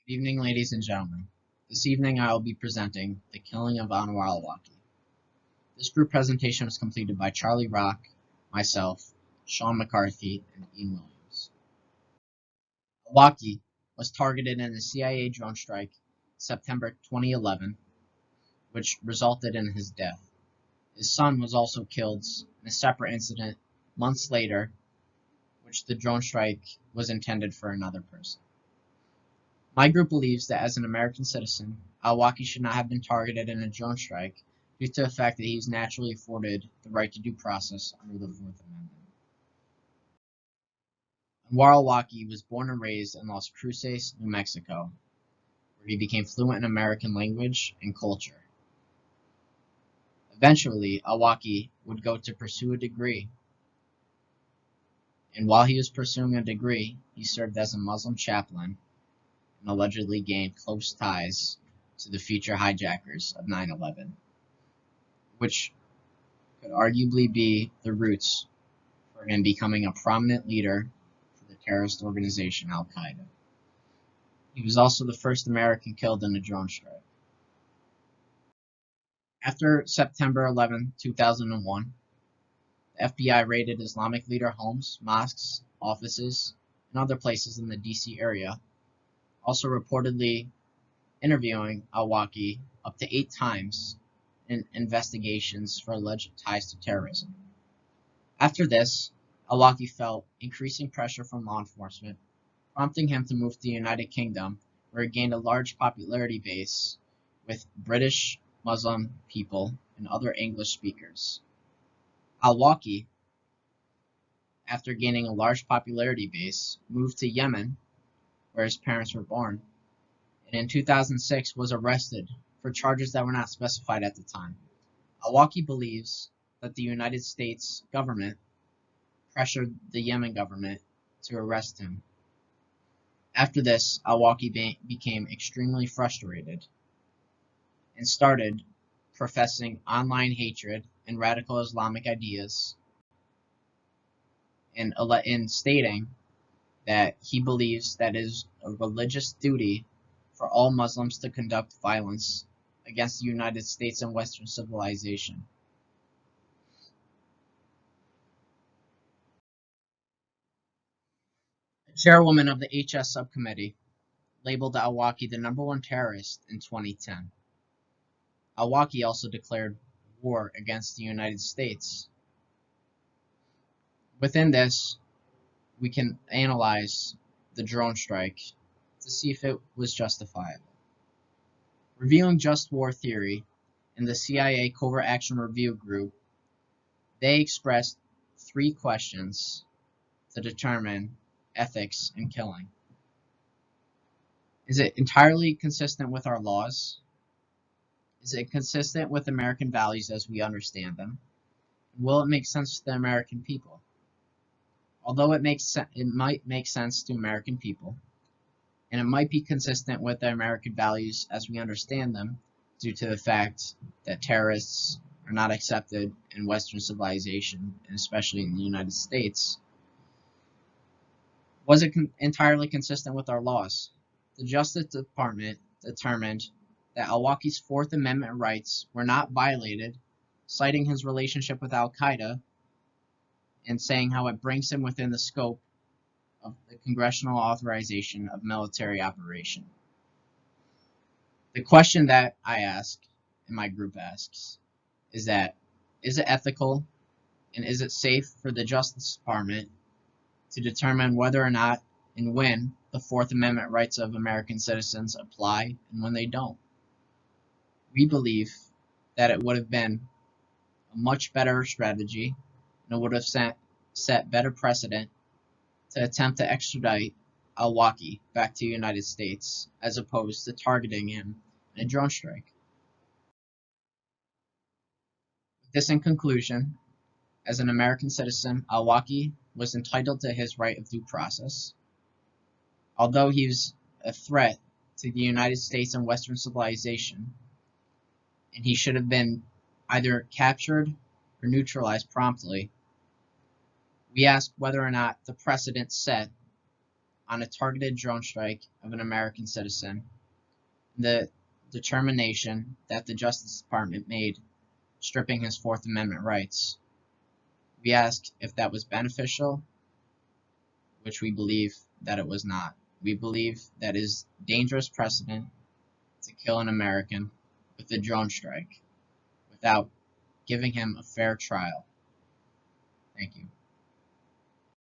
Good evening, ladies and gentlemen. This evening I will be presenting The Killing of Anwar al Alwaki. This group presentation was completed by Charlie Rock, myself, Sean McCarthy, and Ian Williams. Alwaki was targeted in a CIA drone strike September 2011, which resulted in his death. His son was also killed in a separate incident months later, which the drone strike was intended for another person. My group believes that as an American citizen, Alwaki should not have been targeted in a drone strike due to the fact that he was naturally afforded the right to due process under the Fourth Amendment. Anwar al-Awlaki was born and raised in Las Cruces, New Mexico, where he became fluent in American language and culture. Eventually, al-Awlaki would go to pursue a degree, and while he was pursuing a degree, he served as a Muslim chaplain and allegedly gained close ties to the future hijackers of 9/11, which could arguably be the roots for him becoming a prominent leader for the terrorist organization Al Qaeda. He was also the first American killed in a drone strike. After September 11, 2001, the FBI raided Islamic leader homes, mosques, offices, and other places in the DC area, also reportedly interviewing al-Awlaki up to 8 times in investigations for alleged ties to terrorism. After this, al-Awlaki felt increasing pressure from law enforcement, prompting him to move to the United Kingdom, where he gained a large popularity base with British Muslim people and other English speakers. Al-Awlaki, after gaining a large popularity base, moved to Yemen, where his parents were born, and in 2006 was arrested for charges that were not specified at the time. Al-Awlaki believes that the United States government pressured the Yemen government to arrest him. After this, al-Awlaki became extremely frustrated and started professing online hatred and radical Islamic ideas, and stating that he believes that it is a religious duty for all Muslims to conduct violence against the United States and Western civilization. The chairwoman of the HS subcommittee labeled al-Awlaki the #1 terrorist in 2010. Al-Awlaki also declared war against the United States. Within this, we can analyze the drone strike to see if it was justifiable. Reviewing just war theory in the CIA Covert Action Review Group, they expressed 3 questions to determine ethics in killing. Is it entirely consistent with our laws? Is it consistent with American values as we understand them? Will it make sense to the American people? Although it might make sense to American people, and it might be consistent with the American values as we understand them, due to the fact that terrorists are not accepted in Western civilization, and especially in the United States. Was it entirely consistent with our laws? The Justice Department determined that al-Awlaki's Fourth Amendment rights were not violated, citing his relationship with Al Qaeda and saying how it brings him within the scope of the congressional authorization of military operation. The question that I ask, and my group asks, is that, is it ethical and is it safe for the Justice Department to determine whether or not and when the Fourth Amendment rights of American citizens apply and when they don't? We believe that it would have been a much better strategy, and it would have set better precedent to attempt to extradite al-Awlaki back to the United States, as opposed to targeting him in a drone strike. With this in conclusion, as an American citizen, al-Awlaki was entitled to his right of due process. Although he was a threat to the United States and Western civilization, and he should have been either captured or neutralized promptly, we ask whether or not the precedent set on a targeted drone strike of an American citizen, the determination that the Justice Department made stripping his Fourth Amendment rights. We ask if that was beneficial, which we believe that it was not. We believe that is dangerous precedent to kill an American with a drone strike without giving him a fair trial. Thank you.